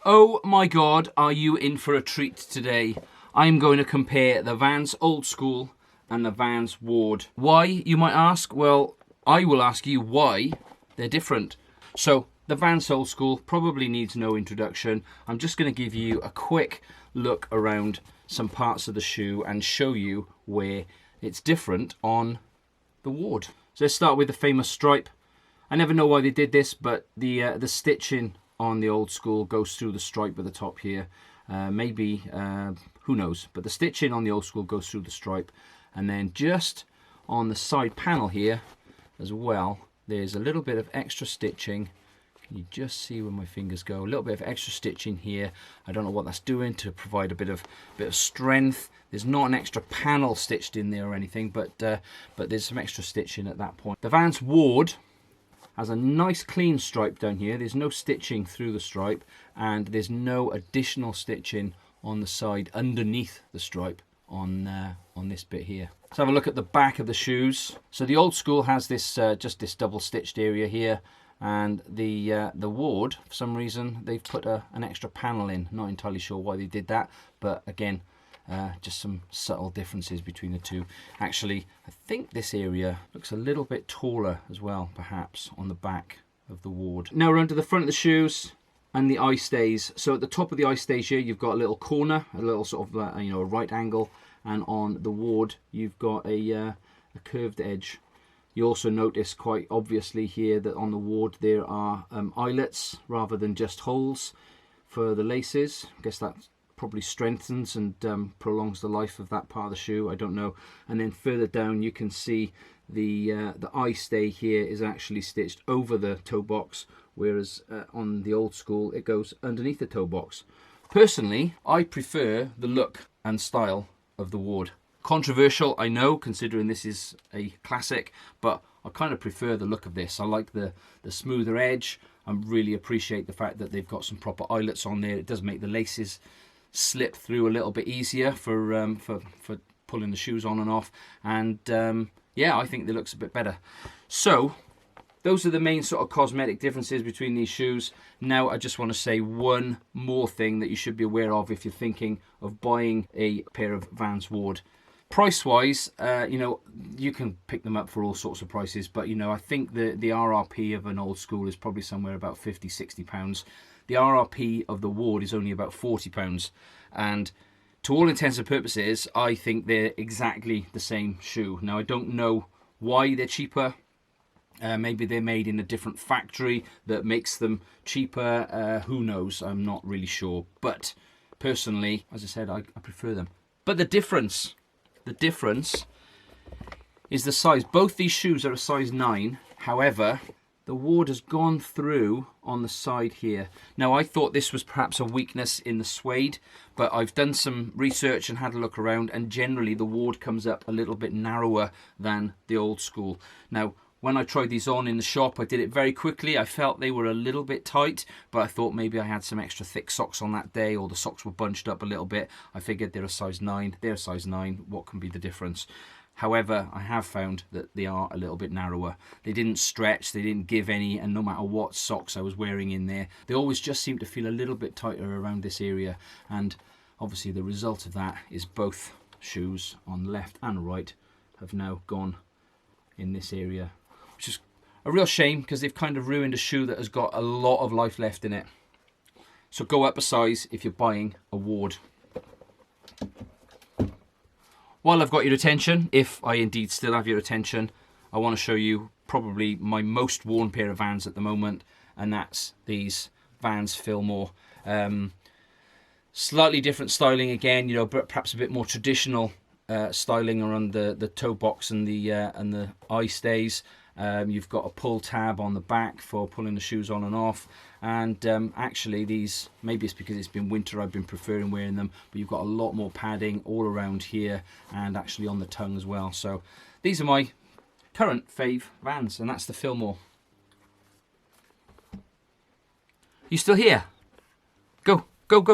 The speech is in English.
Oh my God, are you in for a treat today? I'm going to compare the Vans Old Skool and the Vans Ward. Why, you might ask? Well, I will ask you why they're different. So, the Vans Old Skool probably needs no introduction. I'm just going to give you a quick look around some parts of the shoe and show you where it's different on the Ward. So let's start with the famous stripe. I never know why they did this, but the stitching on the Old Skool goes through the stripe at the top here. Maybe, who knows, but the stitching on the Old Skool goes through the stripe. And then just on the side panel here as well, there's a little bit of extra stitching. Can you just see where my fingers go? A little bit of extra stitching here. I don't know what that's doing to provide a bit of strength. There's not an extra panel stitched in there or anything, but there's some extra stitching at that point. The Vans Ward has a nice clean stripe down here. There's no stitching through the stripe, and there's no additional stitching on the side underneath the stripe on this bit here. Let's have a look at the back of the shoes. So the Old Skool has this just this double stitched area here, and the Ward, for some reason, they've put an extra panel in. Not entirely sure why they did that, but again, just some subtle differences between the two. Actually, I think this area looks a little bit taller as well, perhaps, on the back of the Ward. Now we're onto the front of the shoes and the eye stays. So at the top of the eye stays here, you've got a little corner, a little sort of a right angle, and on the Ward you've got a curved edge. You also notice quite obviously here that on the Ward there are eyelets rather than just holes for the laces. I guess that probably strengthens and prolongs the life of that part of the shoe. I don't know. And then further down you can see the eye stay here is actually stitched over the toe box, whereas on the Old Skool it goes underneath the toe box. Personally, I prefer the look and style of the Ward. Controversial, I know, considering this is a classic, but I kind of prefer the look of this. I like the smoother edge. I really appreciate the fact that they've got some proper eyelets on there. It does make the laces slip through a little bit easier for pulling the shoes on and off. And yeah, I think it looks a bit better. So those are the main sort of cosmetic differences between these shoes. Now I just want to say one more thing that you should be aware of if you're thinking of buying a pair of Vans Ward. Price wise, you know, you can pick them up for all sorts of prices, but you know, I think the RRP of an Old Skool is probably somewhere about £50–60. The RRP of the Ward is only about £40, and to all intents and purposes I think they're exactly the same shoe. Now I don't know why they're cheaper. Maybe they're made in a different factory that makes them cheaper. Who knows? I'm not really sure, but personally, as I said, I prefer them. But the difference is the size. Both these shoes are a size 9. However, the Ward has gone through on the side here. Now, I thought this was perhaps a weakness in the suede, but I've done some research and had a look around, and generally the Ward comes up a little bit narrower than the Old Skool. Now, when I tried these on in the shop, I did it very quickly. I felt they were a little bit tight, but I thought maybe I had some extra thick socks on that day, or the socks were bunched up a little bit. I figured they're a size 9. They're a size 9. What can be the difference? However, I have found that they are a little bit narrower. They didn't stretch, they didn't give any, and no matter what socks I was wearing in there, they always just seem to feel a little bit tighter around this area. And obviously the result of that is both shoes on left and right have now gone in this area, which is a real shame because they've kind of ruined a shoe that has got a lot of life left in it. So go up a size if you're buying a Ward. While I've got your attention, if I indeed still have your attention, I want to show you probably my most worn pair of Vans at the moment, and that's these Vans Fillmore. Slightly different styling again, you know, but perhaps a bit more traditional styling around the toe box and the eye stays. You've got a pull tab on the back for pulling the shoes on and off, and actually these, maybe it's because it's been winter I've been preferring wearing them, but you've got a lot more padding all around here and actually on the tongue as well. So these are my current fave Vans, and that's the Fillmore. You still here? Go, go, go.